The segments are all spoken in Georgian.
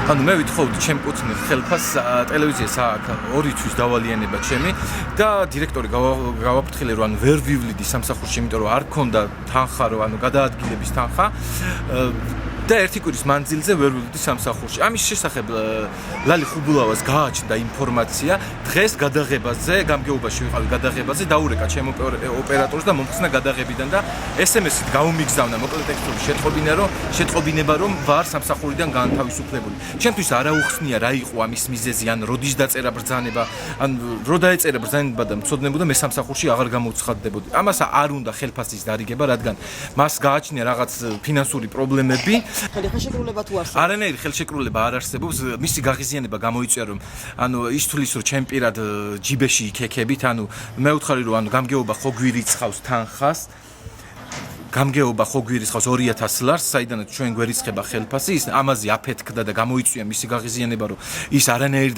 ანუ მე ვითხოვდი ჩემ კუთვნილ ხელფას ტელევიზიას აქ 2 თვის დავალიანება ჩემი და დირექტორი გავაფრთხილე რომ ანუ ვერ ვივლიდი სამსახურში, იმიტომ რომ არ ქონდა თანხა, რომ ანუ გადაადგილების თანხა და ერთი კვირის მანძილზე ვერ ვივლიდი სამსახურში. ამის შესახებ ლალი ხუბულავას გააჩნდა ინფორმაცია, დღეს გადაღებაზე, გამგეობაში ვიყავი გადაღებაზე, დაურეკა ჩემ ოპერატორს და მომხსნა გადაღებიდან და SMS-ით გავუმიგზავნა მოკლე ტექსტური შეტყობინება, რომ ვარ სამსახურიდან განთავისუფლებული. ჩემთვის არ აუხსნია რა იყო ამის მიზეზი, ან როდის დაწერა ბრძანება, ან რო დაეწერა ბრძანება და მცოდნებოდა მე სამსახურში აღარ გამოუცხადდებოდი. ამას არ უნდა ხელფასის დარიგება, რადგან მას გააჩნია რაღაც ფინანსური პრობლემები. ხელშეკრულება თუ არსებობს? არანაირი ხელშეკრულება არ არსებობს. მისი გაღიზიანება გამოიწვია, რომ ანუ ის თulis რომ ჩემ პირად ჯიბეში იქექებით, ანუ მე ვთხარი რომ ანუ გამგეობა ხო გვირიცხავს თანხას. გამგეობა ხო გვირიცხავს 2000 ლარს, საიდანაც ჩვენ გვერიცხება ხელფასი, ის ამაზე აფეთქდა და გამოიწვია მისი გაღიზიანება, რომ ის არანაირ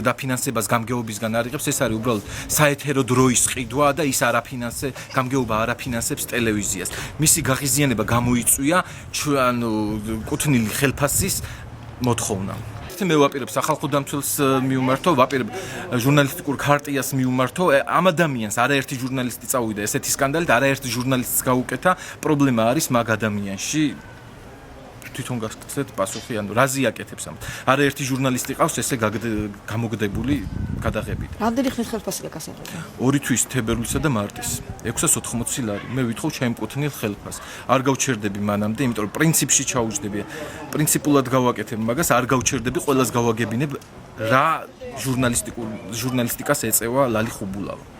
დაფინანსებას გამგეობისგან არ იღებს, ეს არის უბრალოდ საეთერო დროის ყიდვა და ის გამგეობა არ აფინანსებს ტელევიზიას. მისი გაღიზიანება გამოიწვია ანუ კუთვნილი ხელფასის მოთხოვნა. მე ვაპირებ სახალხო დამცველს მიუმართო, ვაპირებ ჟურნალისტიკურ ქარტიას მიუმართო. ამ ადამიანს არაერთი ჟურნალისტი წავიდა ესეთი სკანდალით, არაერთი ჟურნალისტს გაუკეთა. პრობლემა არის მაგ ადამიანში. თვითონ გასცეთ პასუხი, ანუ რაზი აკეთებს ამას. არაერთი ჟურნალისტი ყავს ესე გამოგდებული გადაღებით. რამდენი ხნის ხელფასი გაკასებია? 2 თვის თებერვლისა და მარტის 680 ლარი. მე ვითხოვ ჩემკუთვნილ ხელფას. არ გავჩერდები მანამდე, იმიტომ რომ პრინციპში ჩაუჯდები. პრინციპულად გავაკეთებ მაგას, არ გავჩერდები, ყველას გავაგებინებ რა ჟურნალისტიკას ეწევა ლალი ხუბულავა.